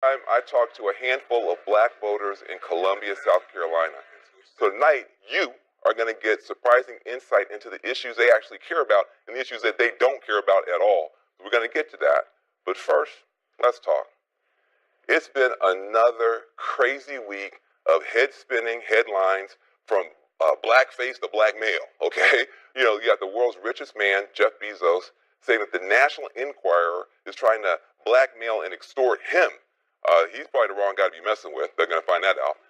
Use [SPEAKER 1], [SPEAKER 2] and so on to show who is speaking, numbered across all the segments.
[SPEAKER 1] I talked to a handful of black voters in Columbia, South Carolina. So tonight, you are going to get surprising insight into the issues they actually care about and the issues that they don't care about at all. We're going to get to that. But first, let's talk. It's been another crazy week of head-spinning headlines from blackface to black male, okay? You know, you got the world's richest man, Jeff Bezos, saying that the National Enquirer is trying to blackmail and extort him. He's probably the wrong guy to be messing with. They're going to find that out.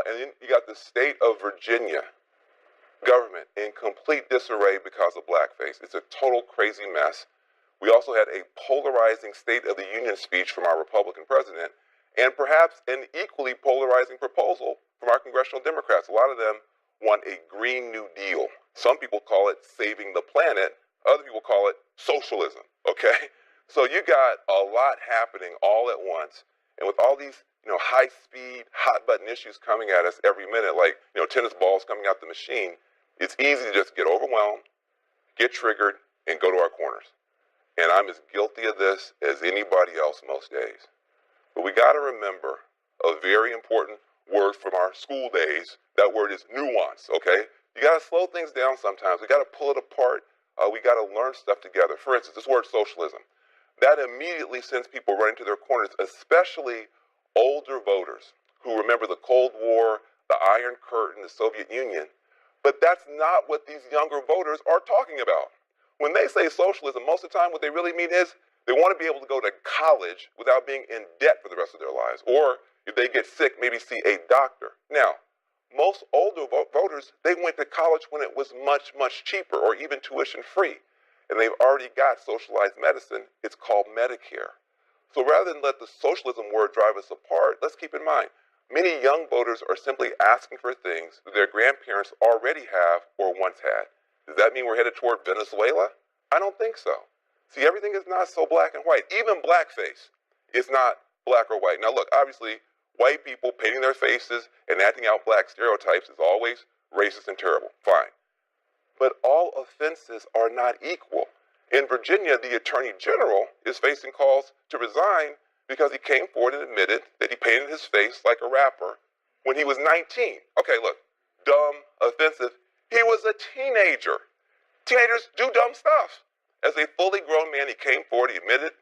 [SPEAKER 1] And then you got the state of Virginia government in complete disarray because of blackface. It's a total crazy mess. We also had a polarizing State of the Union speech from our Republican president, and perhaps an equally polarizing proposal from our congressional Democrats. A lot of them want a Green New Deal. Some people call it saving the planet. Other people call it socialism, okay? So you got a lot happening all at once. And with all these, high-speed, hot-button issues coming at us every minute, like, tennis balls coming out the machine, it's easy to just get overwhelmed, get triggered, and go to our corners. And I'm as guilty of this as anybody else most days. But we got to remember a very important word from our school days. That word is nuance, okay? You got to slow things down sometimes. We got to pull it apart. We got to learn stuff together. For instance, this word socialism. That immediately sends people running to their corners, especially older voters who remember the Cold War, the Iron Curtain, the Soviet Union. But that's not what these younger voters are talking about. When they say socialism, most of the time what they really mean is they want to be able to go to college without being in debt for the rest of their lives. Or if they get sick, maybe see a doctor. Now, most older voters, they went to college when it was much, much cheaper or even tuition free. And they've already got socialized medicine. It's called Medicare. So rather than let the socialism word drive us apart, let's keep in mind, many young voters are simply asking for things that their grandparents already have or once had. Does that mean we're headed toward Venezuela? I don't think so. See, everything is not so black and white. Even blackface is not black or white. Now look, obviously, white people painting their faces and acting out black stereotypes is always racist and terrible. Fine. But all offenses are not equal. In Virginia, the Attorney General is facing calls to resign because he came forward and admitted that he painted his face like a rapper when he was 19. Okay, look, dumb, offensive. He was a teenager. Teenagers do dumb stuff. As a fully grown man, he came forward, he admitted,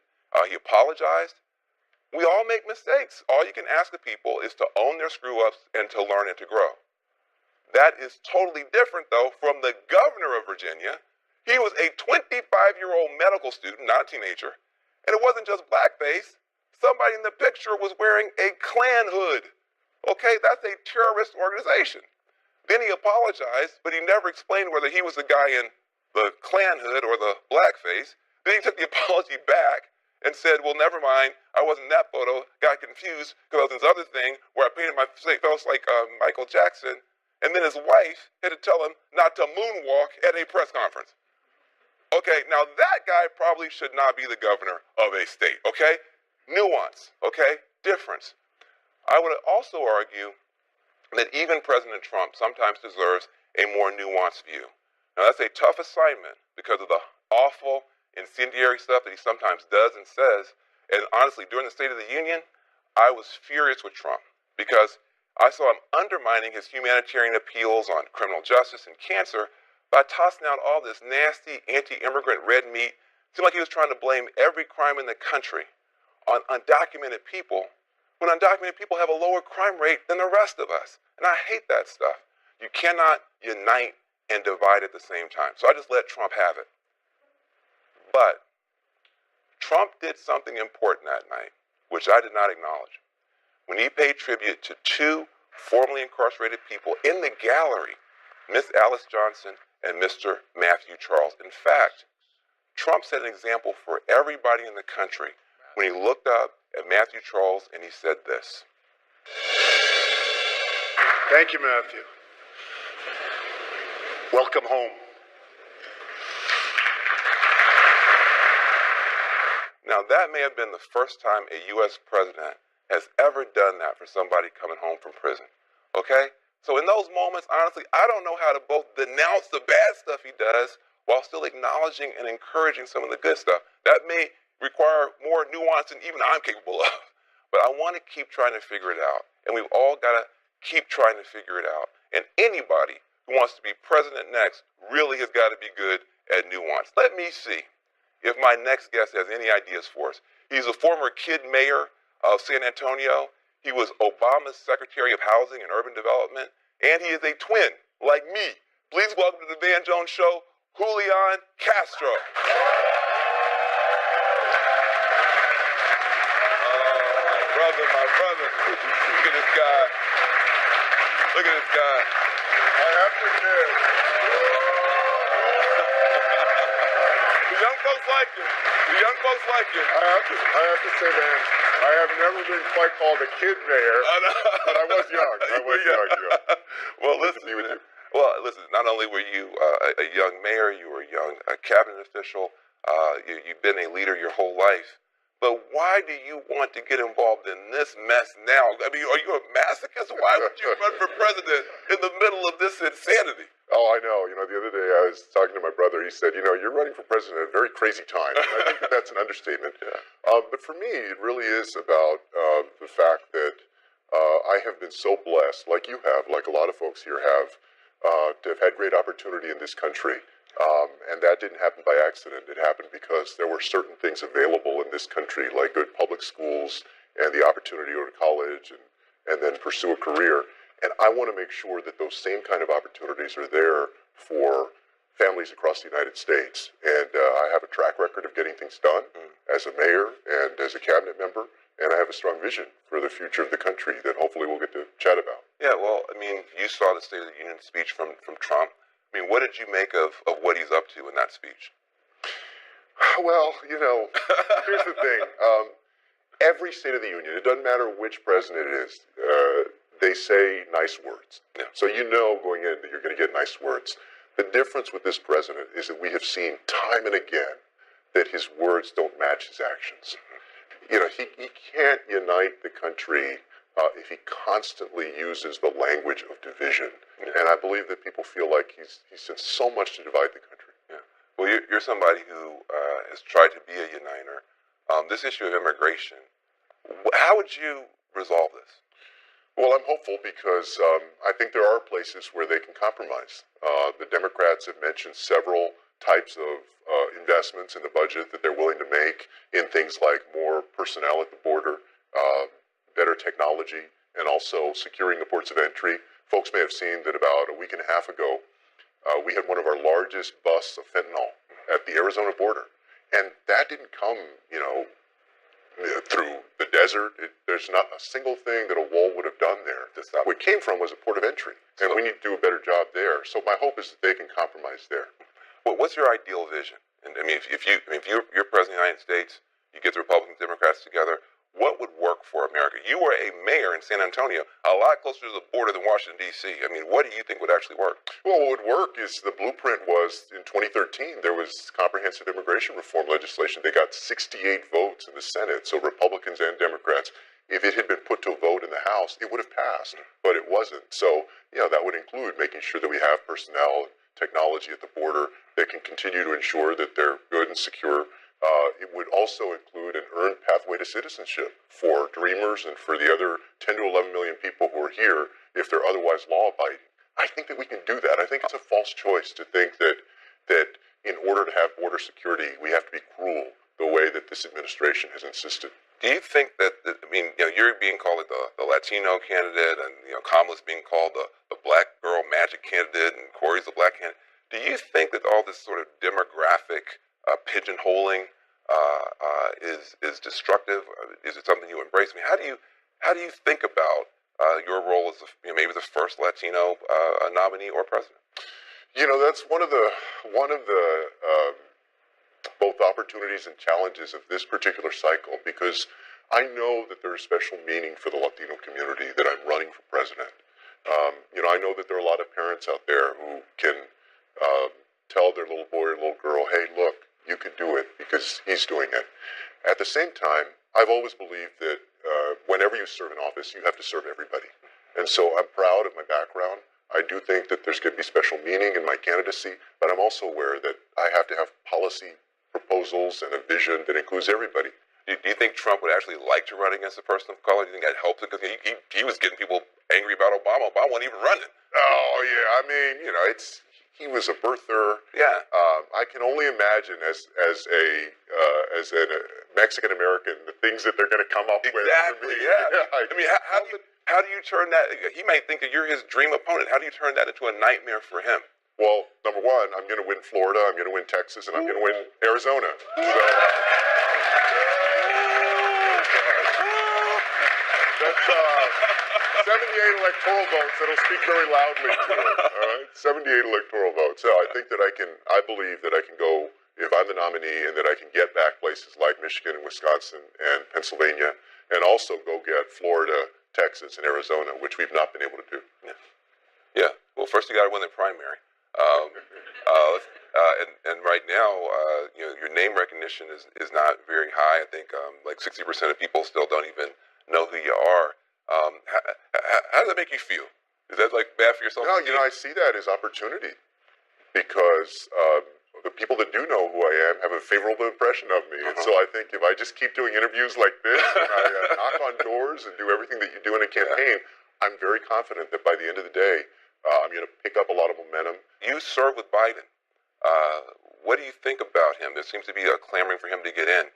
[SPEAKER 1] he apologized. We all make mistakes. All you can ask of people is to own their screw-ups and to learn and to grow. That is totally different, though, from the governor of Virginia. He was a 25-year-old medical student, not a teenager. And it wasn't just blackface. Somebody in the picture was wearing a Klan hood. Okay, that's a terrorist organization. Then he apologized, but he never explained whether he was the guy in the Klan hood or the blackface. Then he took the apology back and said, well, never mind, I wasn't in that photo, got confused because I was in this other thing where I painted my face like Michael Jackson. And then his wife had to tell him not to moonwalk at a press conference. Okay, now that guy probably should not be the governor of a state, okay? Nuance, okay? Difference. I would also argue that even President Trump sometimes deserves a more nuanced view. Now, that's a tough assignment because of the awful, incendiary stuff that he sometimes does and says. And honestly, during the State of the Union, I was furious with Trump because I saw him undermining his humanitarian appeals on criminal justice and cancer by tossing out all this nasty anti-immigrant red meat. It seemed like he was trying to blame every crime in the country on undocumented people, when undocumented people have a lower crime rate than the rest of us. And I hate that stuff. You cannot unite and divide at the same time. So I just let Trump have it. But Trump did something important that night, which I did not acknowledge. When he paid tribute to two formerly incarcerated people in the gallery, Miss Alice Johnson and Mr. Matthew Charles. In fact, Trump set an example for everybody in the country when he looked up at Matthew Charles and he said this.
[SPEAKER 2] Thank you, Matthew. Welcome home.
[SPEAKER 1] Now, that may have been the first time a U.S. president has ever done that for somebody coming home from prison, okay? So in those moments, honestly, I don't know how to both denounce the bad stuff he does while still acknowledging and encouraging some of the good stuff. That may require more nuance than even I'm capable of. But I want to keep trying to figure it out. And we've all got to keep trying to figure it out. And anybody who wants to be president next really has got to be good at nuance. Let me see if my next guest has any ideas for us. He's a former kid mayor of San Antonio. He was Obama's Secretary of Housing and Urban Development. And he is a twin, like me. Please welcome to the Van Jones Show, Julian Castro. My brother. Look at this guy. Look at this guy.
[SPEAKER 2] I have to admit.
[SPEAKER 1] The young folks like you. The young folks like you.
[SPEAKER 2] I have to say, man, I have never been quite called a kid mayor, but I was young. Yeah.
[SPEAKER 1] Well, listen. Well, listen. Not only were you a young mayor, you were a young cabinet official. You've been a leader your whole life. But why do you want to get involved in this mess now? I mean, are you a masochist? Why would you run for president in the middle of this insanity?
[SPEAKER 2] Oh, I know. You know, the other day I was talking to my brother. He said, you know, you're running for president at a very crazy time. And I think that's an understatement. Yeah. But for me, it really is about the fact that I have been so blessed, like you have, like a lot of folks here have, to have had great opportunity in this country. And that didn't happen by accident. It happened because there were certain things available in this country, like good public schools and the opportunity to go to college and then pursue a career. And I want to make sure that those same kind of opportunities are there for families across the United States. And I have a track record of getting things done as a mayor and as a cabinet member. And I have a strong vision for the future of the country that hopefully we'll get to chat about.
[SPEAKER 1] Yeah, well, I mean, you saw the State of the Union speech from Trump. I mean, what did you make of what he's up to in that speech?
[SPEAKER 2] Well, you know, here's the thing. Every State of the Union, it doesn't matter which president it is, they say nice words. Yeah. So you know going in that you're going to get nice words. The difference with this president is that we have seen time and again that his words don't match his actions. You know, he can't unite the country if he constantly uses the language of division. Yeah. And I believe that people feel like he's done so much to divide the country.
[SPEAKER 1] Yeah. Well, you're somebody who has tried to be a uniter. This issue of immigration, how would you resolve this?
[SPEAKER 2] Well, I'm hopeful because I think there are places where they can compromise. The Democrats have mentioned several types of investments in the budget that they're willing to make in things like more personnel at the border, better technology, and also securing the ports of entry. Folks may have seen that about a week and a half ago, we had one of our largest busts of fentanyl at the Arizona border. And that didn't come, you know, through the desert. There's not a single thing that a wall would have done there. What came from was a port of entry. And we need to do a better job there. So my hope is that they can compromise there.
[SPEAKER 1] Well, what's your ideal vision? And I mean, if you're president of the United States, you get the Republicans, Democrats together, what would work for America? You were a mayor in San Antonio, a lot closer to the border than Washington, D.C. I mean, what do you think would actually work?
[SPEAKER 2] Well, what would work is the blueprint was in 2013, there was comprehensive immigration reform legislation. They got 68 votes in the Senate, so Republicans and Democrats. If it had been put to a vote in the House, it would have passed, but it wasn't. So, you know, that would include making sure that we have personnel and technology at the border that can continue to ensure that they're good and secure. It would also include an earned pathway to citizenship for dreamers and for the other 10 to 11 million people who are here if they're otherwise law-abiding. I think that we can do that. I think it's a false choice to think that in order to have border security, we have to be cruel the way that this administration has insisted.
[SPEAKER 1] Do you think that, I mean, you know, you're being called the Latino candidate, and, you know, Kamala's being called the black girl magic candidate, and Corey's the black candidate. Do you think that all this sort of demographic pigeonholing is destructive? Is it something you embrace? I mean, how do you think about your role as maybe the first Latino nominee or president?
[SPEAKER 2] You know, that's one of the both opportunities and challenges of this particular cycle, because I know that there is special meaning for the Latino community that I'm running for president. You know, I know that there are a lot of parents out there who can tell their little boy or little girl, hey, look, you can do it because he's doing it. At the same time, I've always believed that whenever you serve in office, you have to serve everybody. And so I'm proud of my background. I do think that there's going to be special meaning in my candidacy, but I'm also aware that I have to have policy proposals and a vision that includes everybody.
[SPEAKER 1] Do you think Trump would actually like to run against a person of color? Do you think that helped him? Because he was getting people angry about Obama. Obama wasn't even running.
[SPEAKER 2] Oh yeah, I mean, he was a birther.
[SPEAKER 1] Yeah.
[SPEAKER 2] I can only imagine as a Mexican American the things that they're going to come up with.
[SPEAKER 1] Exactly. Yeah. I mean, how do you turn that? He might think that you're his dream opponent. How do you turn that into a nightmare for him?
[SPEAKER 2] Well, number one, I'm going to win Florida, I'm going to win Texas, and I'm going to win Arizona. So, that's 78 electoral votes that'll speak very loudly to it. All right, 78 electoral votes. So I think that I believe that I can go, if I'm the nominee, and that I can get back places like Michigan and Wisconsin and Pennsylvania, and also go get Florida, Texas, and Arizona, which we've not been able to do.
[SPEAKER 1] Yeah. Well, first you got to win the primary. And right now, your name recognition is not very high. I think like 60% of people still don't even know who you are. How does that make you feel? Is that like bad for yourself?
[SPEAKER 2] No, I see that as opportunity because the people that do know who I am have a favorable impression of me. And so I think if I just keep doing interviews like this and I knock on doors and do everything that you do in a campaign, I'm very confident that by the end of the day, I'm going to pick up a lot of momentum.
[SPEAKER 1] You serve with Biden. What do you think about him? There seems to be a clamoring for him to get in.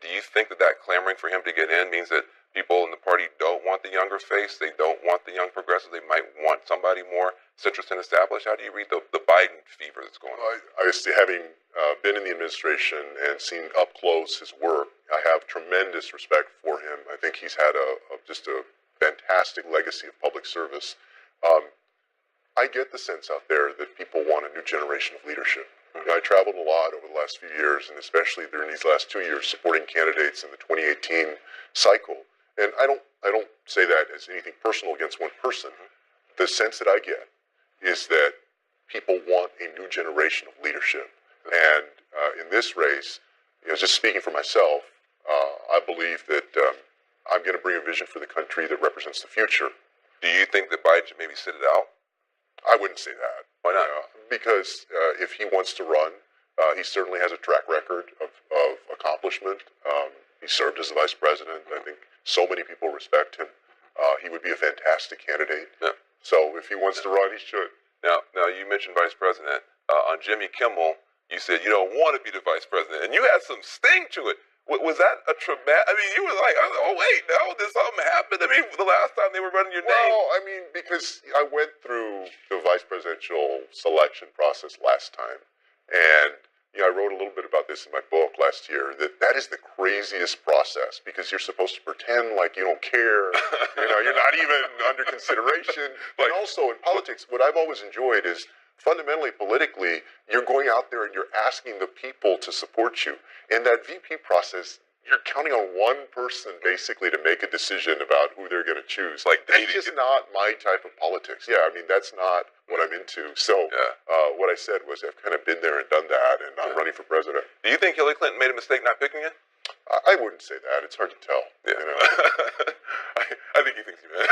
[SPEAKER 1] Do you think that clamoring for him to get in means that people in the party don't want the younger face? They don't want the young progressives? They might want somebody more centrist and established? How do you read the Biden fever that's going on?
[SPEAKER 2] Having been in the administration and seen up close his work, I have tremendous respect for him. I think he's had just a fantastic legacy of public service. I get the sense out there that people want a new generation of leadership. I traveled a lot over the last few years, and especially during these last 2 years, supporting candidates in the 2018 cycle. And I don't say that as anything personal against one person. The sense that I get is that people want a new generation of leadership. And in this race, just speaking for myself, I believe that I'm going to bring a vision for the country that represents the future.
[SPEAKER 1] Do you think that Biden should maybe sit it out?
[SPEAKER 2] I wouldn't say that.
[SPEAKER 1] Why not?
[SPEAKER 2] Because if he wants to run, he certainly has a track record of accomplishment. He served as the vice president. I think so many people respect him. He would be a fantastic candidate. Yeah. So if he wants to run, he should.
[SPEAKER 1] Now you mentioned vice president. On Jimmy Kimmel, you said you don't want to be the vice president, and you had some sting to it. Was that a traumatic? I mean, you were like, oh wait, no, did something happen? I mean, the last time they were running your name.
[SPEAKER 2] Well, I mean, because I went through the vice presidential selection process last time, and I wrote a little bit about this in my book last year. That is the craziest process because you're supposed to pretend like you don't care. You're not even under consideration. And also in politics, what I've always enjoyed is fundamentally, politically, you're going out there and you're asking the people to support you. In that VP process, you're counting on one person basically to make a decision about who they're going to choose. That's just not my type of politics. Yeah, I mean, that's not what I'm into. So what I said was I've kind of been there and done that, and I'm running for president.
[SPEAKER 1] Do you think Hillary Clinton made a mistake not picking you?
[SPEAKER 2] I wouldn't say that. It's hard to tell.
[SPEAKER 1] Yeah. I think he thinks you did.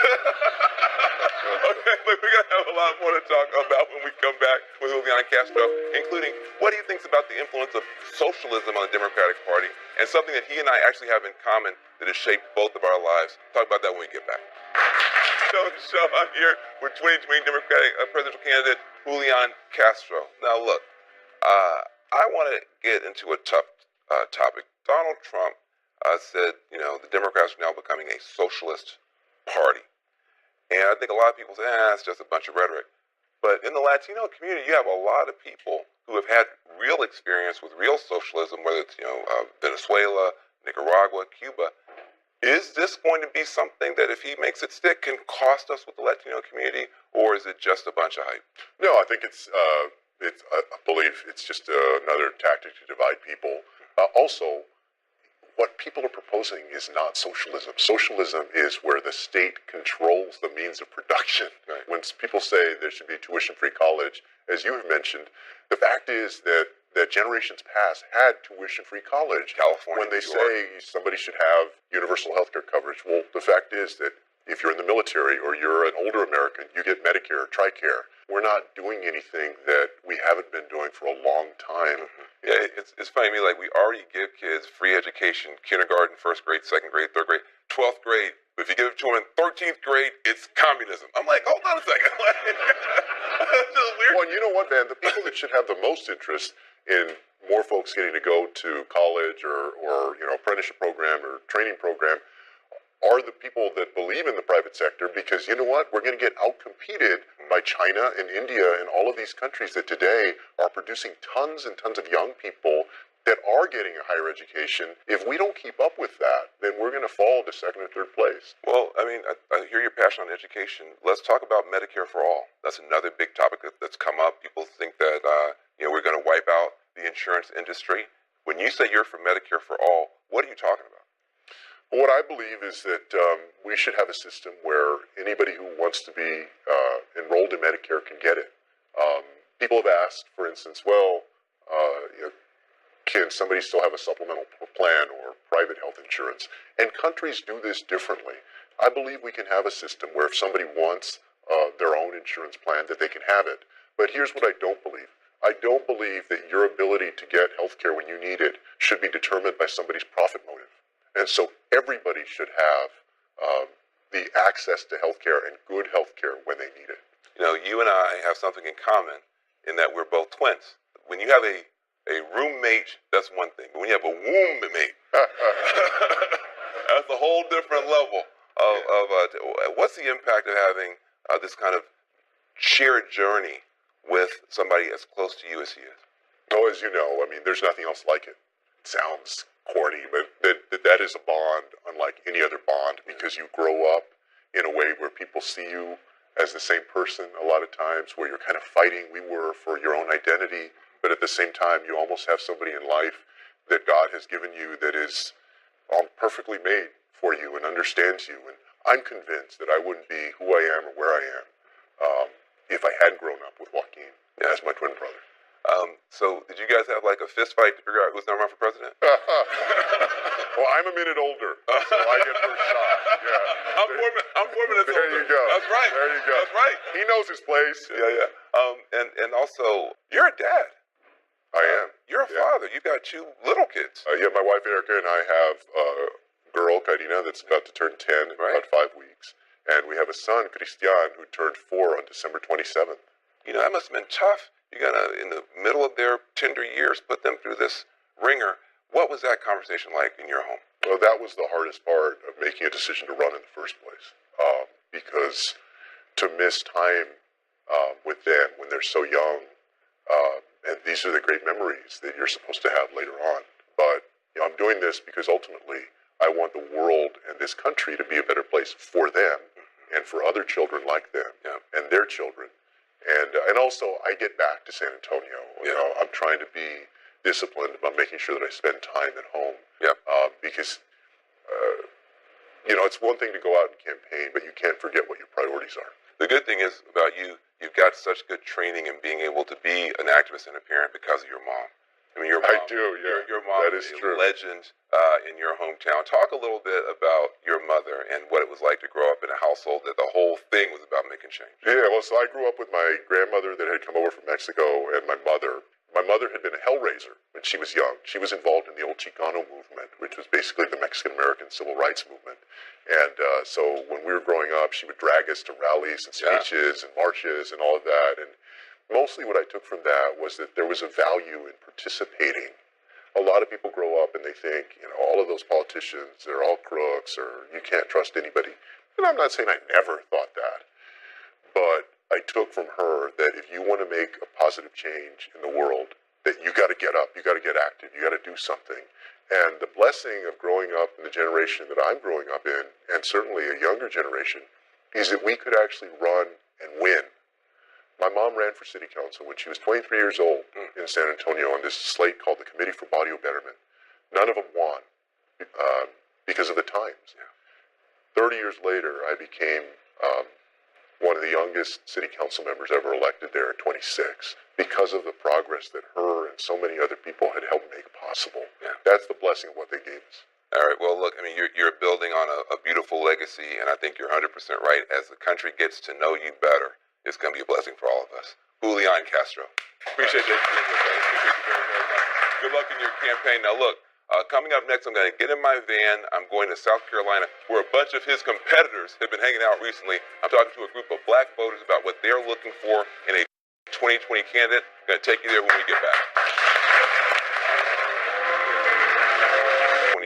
[SPEAKER 1] Okay, look, we're going to have a lot more to talk about when we come back with Julian Castro, including what he thinks about the influence of socialism on the Democratic Party and something that he and I actually have in common that has shaped both of our lives. Talk about that when we get back. So I'm here with 2020 Democratic presidential candidate Julian Castro. Now, look, I want to get into a tough topic. Donald Trump said, the Democrats are now becoming a socialist party. And I think a lot of people say, it's just a bunch of rhetoric. But in the Latino community, you have a lot of people who have had real experience with real socialism, whether it's, Venezuela, Nicaragua, Cuba. Is this going to be something that if he makes it stick can cost us with the Latino community, or is it just a bunch of hype?
[SPEAKER 2] No, I think I believe it's just another tactic to divide people. Also, what people are proposing is not socialism. Socialism is where the state controls the means of production. Right. When people say there should be tuition-free college, as you have mentioned, the fact is that generations past had tuition-free college.
[SPEAKER 1] California,
[SPEAKER 2] when they say somebody should have universal health care coverage, well, the fact is that if you're in the military or you're an older American, you get Medicare or TRICARE. we're not doing anything that we haven't been doing for a long time.
[SPEAKER 1] Yeah, it's funny to me, like we already give kids free education, kindergarten, first grade, second grade, third grade, 12th grade. But if you give it to them in 13th grade, it's communism. I'm like, hold on a second. That's just weird.
[SPEAKER 2] Well, you know what, man? The people that should have the most interest in more folks getting to go to college or apprenticeship program or training program are the people that believe in the private sector, because you know what? We're going to get outcompeted by China and India and all of these countries that today are producing tons and tons of young people that are getting a higher education. If we don't keep up with that, then we're going to fall to second or third place.
[SPEAKER 1] Well, I mean, I hear your passion on education. Let's talk about Medicare for all. That's another big topic that's come up. People think that we're going to wipe out the insurance industry. When you say you're for Medicare for all, what are you talking about?
[SPEAKER 2] What I believe is that we should have a system where anybody who wants to be enrolled in Medicare can get it. People have asked, for instance, can somebody still have a supplemental plan or private health insurance? And countries do this differently. I believe we can have a system where if somebody wants their own insurance plan, that they can have it. But here's what I don't believe. I don't believe that your ability to get health care when you need it should be determined by somebody's profit motive. And so everybody should have the access to health care and good health care when they need it.
[SPEAKER 1] You know, you and I have something in common in that we're both twins. When you have a roommate, that's one thing. But when you have a womb mate, that's a whole different level of what's the impact of having this kind of shared journey with somebody as close to you as he is?
[SPEAKER 2] Oh, as you know, I mean, there's nothing else like it. It sounds corny, but that is a bond unlike any other bond, because you grow up in a way where people see you as the same person a lot of times, where you're kind of fighting. We were for your own identity, but at the same time, you almost have somebody in life that God has given you that is perfectly made for you and understands you. And I'm convinced that I wouldn't be who I am or where I am if I hadn't grown up with Joaquin as my twin brother.
[SPEAKER 1] So did you guys have like a fist fight to figure out who's going to run for president?
[SPEAKER 2] Well, I'm a minute older, so I get first shot. Yeah.
[SPEAKER 1] I'm 4 minutes older.
[SPEAKER 2] There you go.
[SPEAKER 1] That's right.
[SPEAKER 2] There you go.
[SPEAKER 1] That's right.
[SPEAKER 2] He knows his place.
[SPEAKER 1] Yeah. And also, you're a dad.
[SPEAKER 2] I am.
[SPEAKER 1] You're a father. You've got 2 little kids.
[SPEAKER 2] Yeah, my wife Erica and I have a girl, Karina, that's about to turn 10 in about 5 weeks. And we have a son, Christian, who turned 4 on December 27th.
[SPEAKER 1] You know, that must have been tough. You got to, in the middle of their tender years, put them through this ringer. What was that conversation like in your home?
[SPEAKER 2] Well, that was the hardest part of making a decision to run in the first place. Because to miss time with them when they're so young, and these are the great memories that you're supposed to have later on. But I'm doing this because ultimately I want the world and this country to be a better place for them and for other children like them and their children. And also, I get back to San Antonio. You know, I'm trying to be disciplined about making sure that I spend time at home. Because, it's one thing to go out and campaign, but you can't forget what your priorities are.
[SPEAKER 1] The good thing is about you, you've got such good training in being able to be an activist and a parent because of your mom. I mean, your mom,
[SPEAKER 2] I do, yeah.
[SPEAKER 1] Your mom
[SPEAKER 2] that is
[SPEAKER 1] a
[SPEAKER 2] true.
[SPEAKER 1] legend in your hometown. Talk a little bit about your mother and what it was like to grow up in a household that the whole thing was about making change.
[SPEAKER 2] Yeah, well, so I grew up with my grandmother that had come over from Mexico and my mother. My mother had been a hellraiser when she was young. She was involved in the old Chicano movement, which was basically the Mexican-American civil rights movement. And so when we were growing up, she would drag us to rallies and speeches and marches and all of that. And mostly what I took from that was that there was a value in participating. A lot of people grow up and they think, all of those politicians, they're all crooks, or you can't trust anybody. And I'm not saying I never thought that, but I took from her that if you want to make a positive change in the world, that you got to get up, you got to get active, you got to do something. And the blessing of growing up in the generation that I'm growing up in, and certainly a younger generation, is that we could actually run and win. My mom ran for city council when she was 23 years old in San Antonio on this slate called the Committee for Barrio Betterment. None of them won because of the times. 30 years later, I became one of the youngest city council members ever elected there at 26 because of the progress that her and so many other people had helped make possible. That's the blessing of what they gave us.
[SPEAKER 1] All right. Well, look, I mean, you're building on a beautiful legacy, and I think you're 100% right. As the country gets to know you better, it's going to be a blessing for all of us. Julian Castro. Appreciate that. Appreciate you very, very much. Good luck in your campaign. Now, look, coming up next, I'm going to get in my van. I'm going to South Carolina, where a bunch of his competitors have been hanging out recently. I'm talking to a group of black voters about what they're looking for in a 2020 candidate. I'm going to take you there when we get back.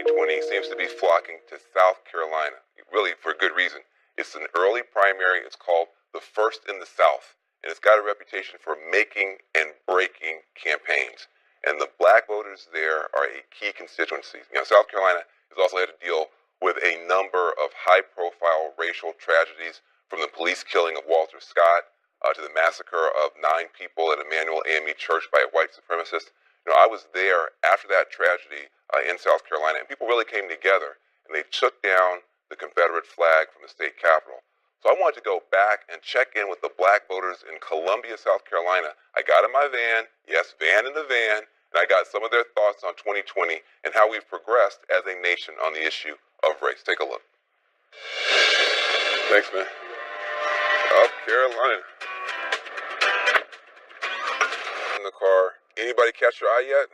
[SPEAKER 1] 2020 seems to be flocking to South Carolina, really for good reason. It's an early primary. It's called the First in the South, and it's got a reputation for making and breaking campaigns. And the black voters there are a key constituency. South Carolina has also had to deal with a number of high-profile racial tragedies, from the police killing of Walter Scott to the massacre of 9 people at Emmanuel AME Church by a white supremacist. I was there after that tragedy in South Carolina, and people really came together, and they took down the Confederate flag from the state capitol. So I wanted to go back and check in with the black voters in Columbia, South Carolina. I got in my van, yes, van in the van, and I got some of their thoughts on 2020 and how we've progressed as a nation on the issue of race. Take a look. Thanks, man. South Carolina. In the car. Anybody catch your eye yet?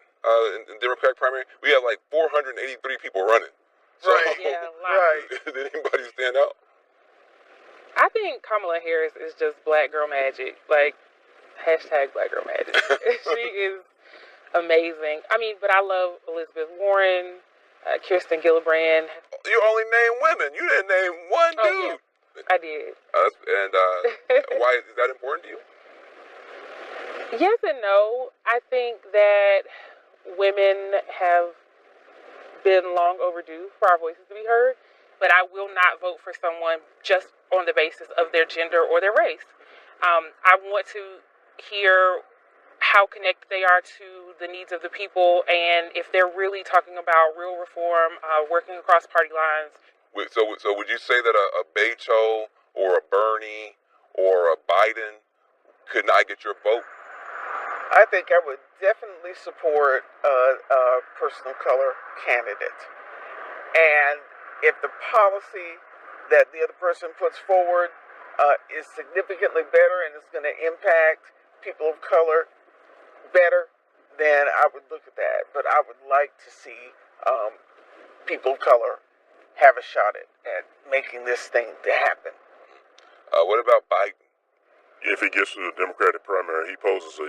[SPEAKER 1] In the Democratic primary, we have like 483 people running. So,
[SPEAKER 3] right. Yeah,
[SPEAKER 1] right. Did anybody stand out?
[SPEAKER 3] I think Kamala Harris is just black girl magic. Like, hashtag black girl magic. She is amazing. I mean, but I love Elizabeth Warren, Kirsten Gillibrand.
[SPEAKER 1] You only named women. You didn't name one dude.
[SPEAKER 3] Yeah, I did.
[SPEAKER 1] Why is that important to you?
[SPEAKER 3] Yes and no. I think that women have been long overdue for our voices to be heard, but I will not vote for someone just on the basis of their gender or their race. I want to hear how connected they are to the needs of the people, and if they're really talking about real reform, working across party lines.
[SPEAKER 1] So would you say that a Beto or a Bernie or a Biden could not get your vote?
[SPEAKER 4] I think I would definitely support a person of color candidate. And if the policy that the other person puts forward is significantly better and is going to impact people of color better, then I would look at that. But I would like to see people of color have a shot at making this thing to happen.
[SPEAKER 1] What about Biden?
[SPEAKER 5] If he gets to the Democratic primary, he poses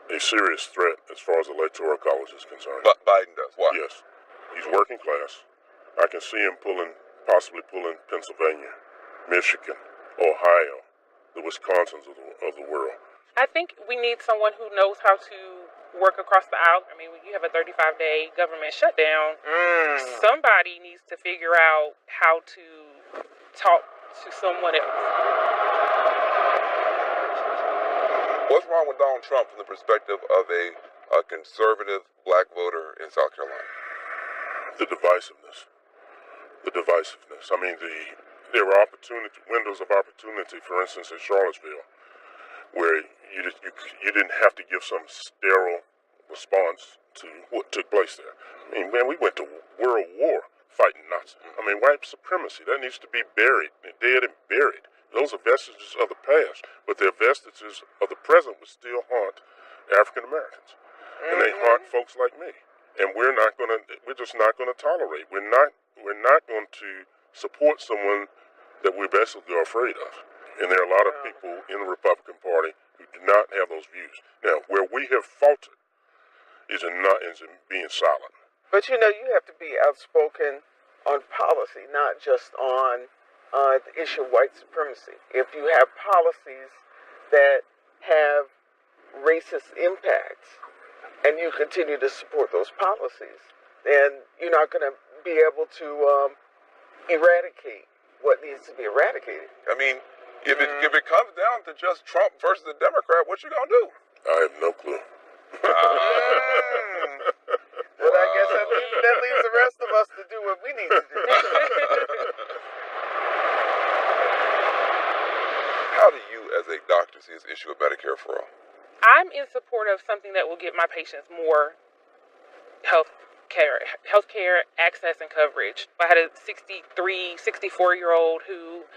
[SPEAKER 5] a serious threat as far as the Electoral College is concerned.
[SPEAKER 1] But Biden does. Why?
[SPEAKER 5] Yes. He's working class. I can see him possibly pulling Pennsylvania, Michigan, Ohio, the Wisconsins of the world.
[SPEAKER 3] I think we need someone who knows how to work across the aisle. I mean, when you have a 35-day government shutdown, somebody needs to figure out how to talk to someone else.
[SPEAKER 1] What's wrong with Donald Trump from the perspective of a conservative black voter in South Carolina?
[SPEAKER 5] The divisiveness. I mean, there were windows of opportunity, for instance, in Charlottesville, where you didn't have to give some sterile response to what took place there. I mean, man, we went to World War fighting Nazis. I mean, white supremacy, that needs to be buried, dead and buried. Those are vestiges of the past, but they're vestiges of the present which still haunt African Americans, and they haunt folks like me. And we're just not gonna tolerate. We're not going to support someone that we're basically afraid of. And there are a lot of people in the Republican Party who do not have those views. Now, where we have faltered is in being silent.
[SPEAKER 4] But you have to be outspoken on policy, not just on the issue of white supremacy. If you have policies that have racist impacts and you continue to support those policies, then you're not going to be able to eradicate what needs to be eradicated.
[SPEAKER 1] I mean, if it comes down to just Trump versus a Democrat, what you gonna do?
[SPEAKER 5] I have no clue.
[SPEAKER 4] Well, I guess that leaves the rest of us to do what we need to do.
[SPEAKER 1] How do you, as a doctor, see this issue of Medicare for all?
[SPEAKER 3] I'm in support of something that will give my patients more health care access and coverage. I had a 64-year-old who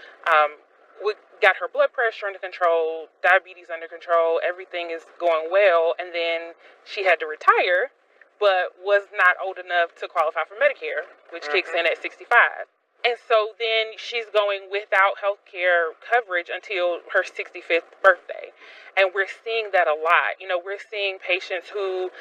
[SPEAKER 3] we got her blood pressure under control, diabetes under control, everything is going well, and then she had to retire, but was not old enough to qualify for Medicare, which kicks in at 65. And so then she's going without health care coverage until her 65th birthday. And we're seeing that a lot. You know, we're seeing patients who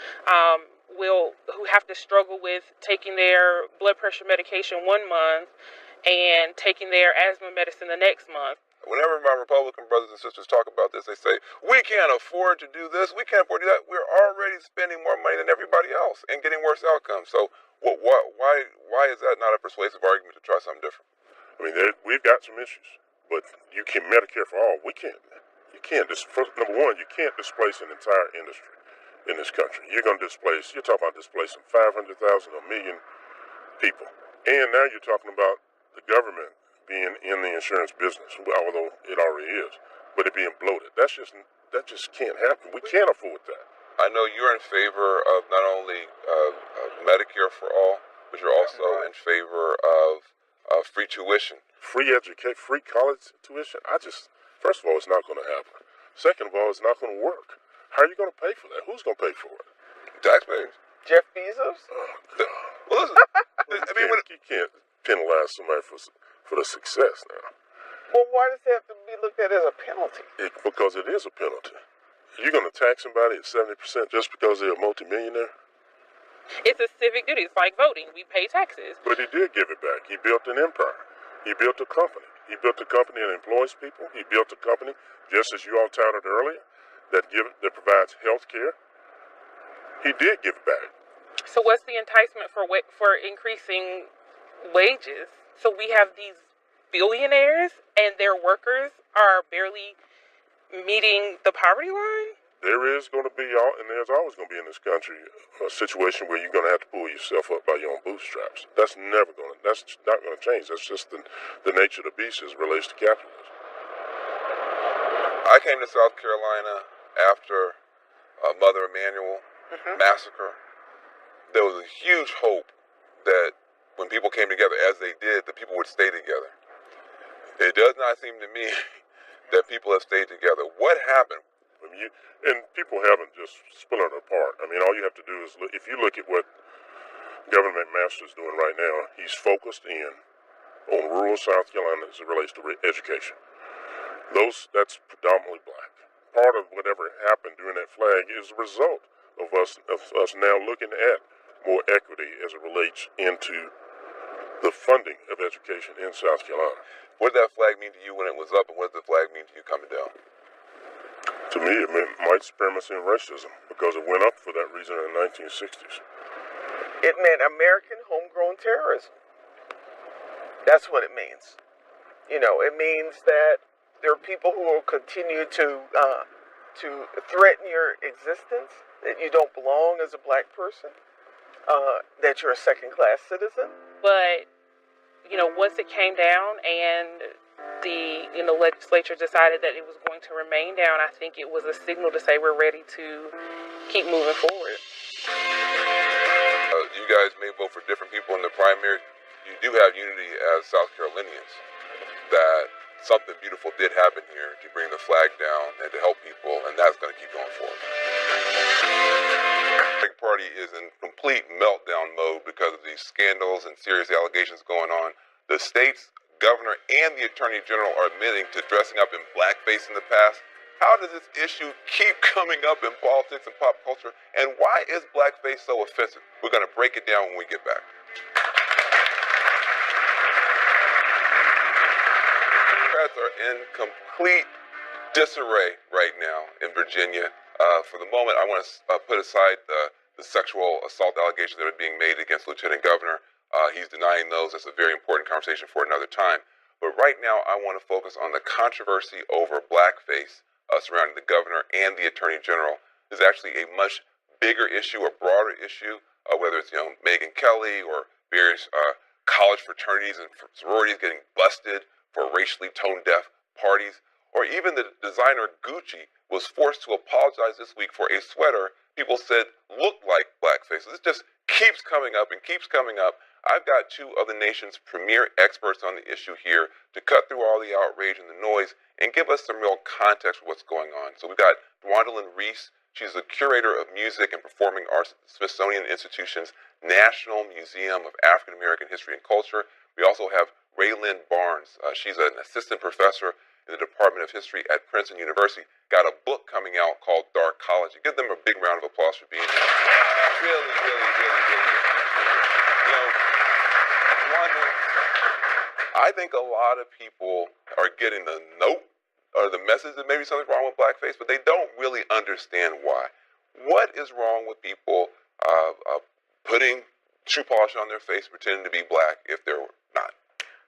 [SPEAKER 3] have to struggle with taking their blood pressure medication 1 month and taking their asthma medicine the next month.
[SPEAKER 1] Whenever my Republican brothers and sisters talk about this, they say, we can't afford to do this, we can't afford to do that. We're already spending more money than everybody else and getting worse outcomes. So why is that not a persuasive argument to try something different?
[SPEAKER 5] I mean, we've got some issues, but you can Medicare for all. Number one, you can't displace an entire industry in this country. You're talking about displacing 500,000, 1 million people. And now you're talking about the government being in the insurance business, although it already is, but it being bloated. That just can't happen. We can't afford that.
[SPEAKER 1] I know you're in favor of not only Medicare for all, but you're also in favor of free tuition.
[SPEAKER 5] Free college tuition? First of all, it's not going to happen. Second of all, it's not going to work. How are you going to pay for that? Who's going to pay for it?
[SPEAKER 1] Taxpayers.
[SPEAKER 4] Jeff Bezos?
[SPEAKER 5] Oh, God.
[SPEAKER 1] Well, listen,
[SPEAKER 5] You can't penalize somebody for the success now.
[SPEAKER 4] Well, why does it have to be looked at as a penalty?
[SPEAKER 5] Because it is a penalty. You're going to tax somebody at 70% just because they're a multimillionaire?
[SPEAKER 3] It's a civic duty. It's like voting. We pay taxes.
[SPEAKER 5] But he did give it back. He built an empire. He built a company. He built a company that employs people. He built a company, just as you all touted earlier, that provides health care. He did give it back.
[SPEAKER 3] So what's the enticement for increasing wages? So we have these billionaires and their workers are barely meeting the poverty line?
[SPEAKER 5] There is going to be, and there's always going to be in this country, a situation where you're going to have to pull yourself up by your own bootstraps. That's not going to change. That's just the nature of the beast as it relates to capitalism.
[SPEAKER 1] I came to South Carolina after Mother Emanuel massacre. There was a huge hope that when people came together, as they did, the people would stay together. It does not seem to me that people have stayed together. What happened?
[SPEAKER 5] And people haven't just splintered apart. I mean, all you have to do is if you look at what Governor McMaster's doing right now, he's focused in on rural South Carolina as it relates to education. That's predominantly black. Part of whatever happened during that flag is a result of us now looking at more equity as it relates into the funding of education in South Carolina.
[SPEAKER 1] What did that flag mean to you when it was up, and what does the flag mean to you coming down?
[SPEAKER 5] To me, it meant white supremacy and racism because it went up for that reason in the 1960s.
[SPEAKER 4] It meant American homegrown terrorism. That's what it means. You know, it means that there are people who will continue to threaten your existence, that you don't belong as a black person, that you're a second-class citizen.
[SPEAKER 3] But, you know, once it came down and the legislature decided that it was going to remain down, I think it was a signal to say we're ready to keep moving forward.
[SPEAKER 1] You guys may vote for different people in the primary. You do have unity as South Carolinians that something beautiful did happen here to bring the flag down and to help people, and that's going to keep going forward. The party is in complete meltdown mode because of these scandals and serious allegations going on. The state's governor and the attorney general are admitting to dressing up in blackface in the past. How does this issue keep coming up in politics and pop culture? And why is blackface so offensive? We're going to break it down when we get back. Democrats are in complete disarray right now in Virginia. For the moment, I want to put aside the sexual assault allegations that are being made against Lieutenant Governor. He's denying those. That's a very important conversation for another time. But right now, I want to focus on the controversy over blackface surrounding the governor and the attorney general. Is actually a much bigger issue, a broader issue, whether it's Megyn Kelly or various college fraternities and sororities getting busted for racially tone-deaf parties, or even the designer Gucci was forced to apologize this week for a sweater people said looked like blackface. This just keeps coming up and keeps coming up. I've got two of the nation's premier experts on the issue here to cut through all the outrage and the noise and give us some real context for what's going on. So we've got Dwandalyn Reese. She's the curator of music and performing arts at the Smithsonian Institution's National Museum of African American History and Culture. We also have Raylyn Barnes. She's an assistant professor in the Department of History at Princeton University. Got a book coming out called Darkology. Give them a big round of applause for being here. Really, really, really, really appreciate it. You know, Wanda, I think a lot of people are getting the note or the message that maybe something's wrong with blackface, but they don't really understand why. What is wrong with people putting shoe polish on their face, pretending to be black if they're not?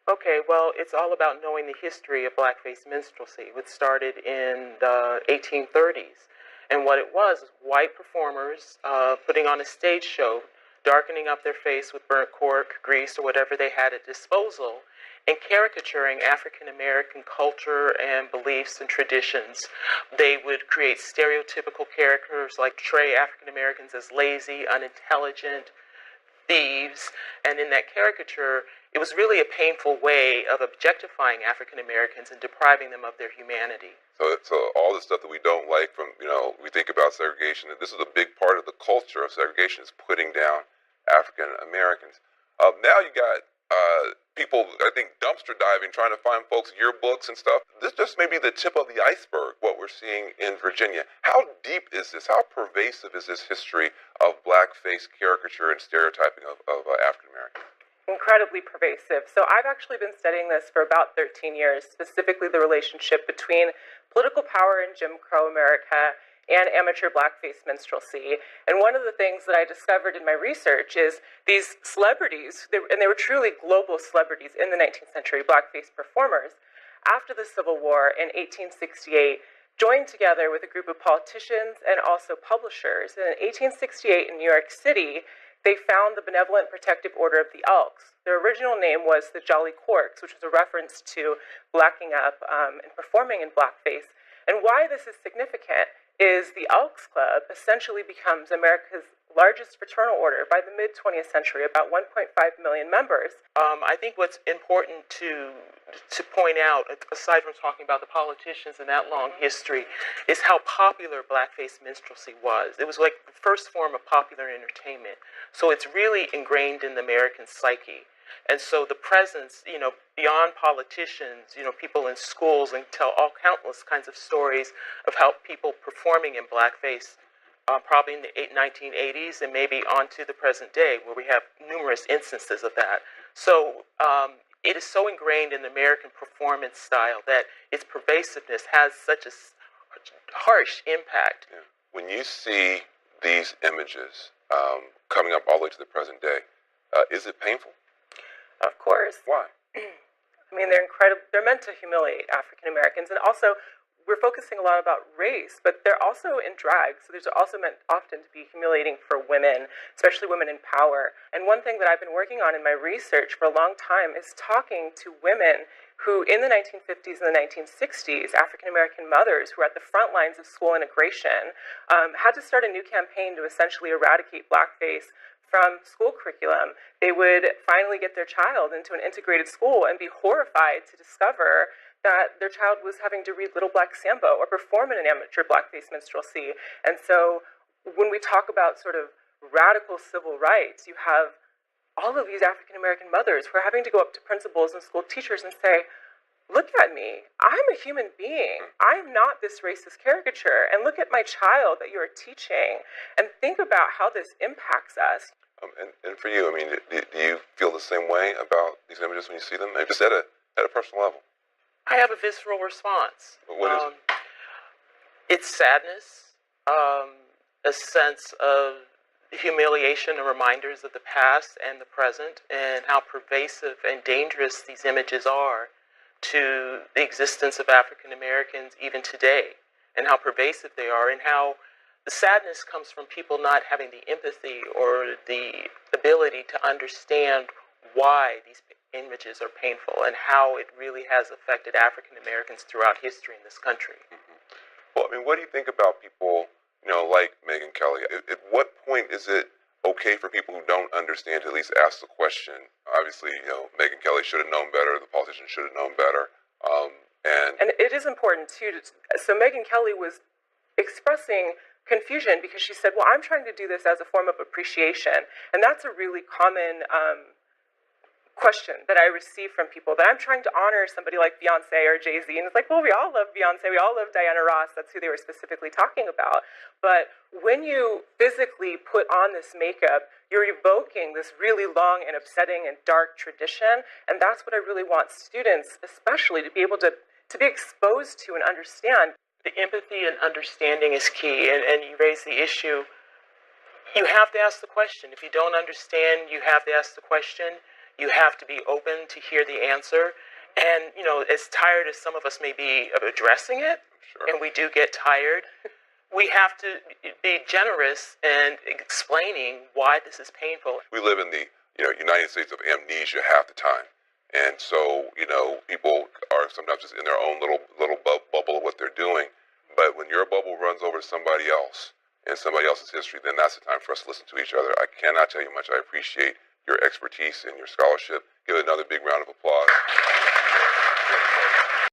[SPEAKER 6] Okay, well, it's all about knowing the history of blackface minstrelsy, which started in the 1830s. And what it was white performers putting on a stage show, darkening up their face with burnt cork, grease, or whatever they had at disposal, and caricaturing African American culture and beliefs and traditions. They would create stereotypical characters like portray African Americans as lazy, unintelligent, thieves, and in that caricature, it was really a painful way of objectifying African Americans and depriving them of their humanity.
[SPEAKER 1] So all the stuff that we don't like from, we think about segregation, that this is a big part of the culture of segregation is putting down African Americans. Now you got people, I think, dumpster diving, trying to find folks' yearbooks and stuff. This just may be the tip of the iceberg, what we're seeing in Virginia. How deep is this? How pervasive is this history of blackface caricature and stereotyping of African Americans?
[SPEAKER 7] Incredibly pervasive. So I've actually been studying this for about 13 years, specifically the relationship between political power in Jim Crow America and amateur blackface minstrelsy. And one of the things that I discovered in my research is these celebrities, and they were truly global celebrities in the 19th century, blackface performers, after the Civil War in 1868, joined together with a group of politicians and also publishers. And in 1868 in New York City, they found the Benevolent Protective Order of the Elks. Their original name was the Jolly Corks, which was a reference to blacking up and performing in blackface. And why this is significant is the Elks Club essentially becomes America's largest fraternal order by the mid-20th century, about 1.5 million members.
[SPEAKER 6] I think what's important to point out, aside from talking about the politicians and that long history, is how popular blackface minstrelsy was. It was like the first form of popular entertainment. So it's really ingrained in the American psyche. And so the presence, beyond politicians, people in schools, and tell all countless kinds of stories of how people performing in blackface, probably in the 1980s and maybe on to the present day, where we have numerous instances of that. So it is so ingrained in the American performance style that its pervasiveness has such a harsh impact.
[SPEAKER 1] Yeah. When you see these images coming up all the way to the present day, is it painful?
[SPEAKER 7] Of course.
[SPEAKER 1] Why?
[SPEAKER 7] I mean, they're incredible. They're meant to humiliate African Americans, and also we're focusing a lot about race, but they're also in drag, so these are also meant often to be humiliating for women, especially women in power. And one thing that I've been working on in my research for a long time is talking to women who, in the 1950s and the 1960s, African American mothers who were at the front lines of school integration, had to start a new campaign to essentially eradicate blackface from school curriculum. They would finally get their child into an integrated school and be horrified to discover that their child was having to read Little Black Sambo or perform in an amateur blackface minstrelsy. And so when we talk about sort of radical civil rights, you have all of these African American mothers who are having to go up to principals and school teachers and say, look at me, I'm a human being. I'm not this racist caricature. And look at my child that you are teaching. And think about how this impacts us.
[SPEAKER 1] And for you, I mean, do you feel the same way about these images when you see them? Maybe just at a personal level.
[SPEAKER 6] I have a visceral response.
[SPEAKER 1] What is it?
[SPEAKER 6] It's sadness, a sense of humiliation and reminders of the past and the present, and how pervasive and dangerous these images are to the existence of African Americans even today, and how pervasive they are, and how the sadness comes from people not having the empathy or the ability to understand why these images are painful and how it really has affected African Americans throughout history in this country.
[SPEAKER 1] Mm-hmm. Well, I mean, what do you think about people, like Megyn Kelly? At what point is it okay for people who don't understand to at least ask the question. Obviously, Megyn Kelly should have known better. The politicians should have known better.
[SPEAKER 7] And it is important too. So Megyn Kelly was expressing confusion because she said, "Well, I'm trying to do this as a form of appreciation," and that's a really common question that I receive from people, that I'm trying to honor somebody like Beyonce or Jay-Z. And it's like, well, we all love Beyonce, we all love Diana Ross, that's who they were specifically talking about. But when you physically put on this makeup, you're evoking this really long and upsetting and dark tradition. And that's what I really want students, especially, to be able to be exposed to and understand.
[SPEAKER 6] The empathy and understanding is key. And you raise the issue. You have to ask the question. If you don't understand, you have to ask the question. You have to be open to hear the answer. And, as tired as some of us may be of addressing it,
[SPEAKER 1] Sure.
[SPEAKER 6] and we do get tired, we have to be generous in explaining why this is painful.
[SPEAKER 1] We live in the United States of amnesia half the time. And so, people are sometimes just in their own little bubble of what they're doing. But when your bubble runs over to somebody else and somebody else's history, then that's the time for us to listen to each other. I cannot tell you how much I appreciate your expertise and your scholarship. Give it another big round of applause.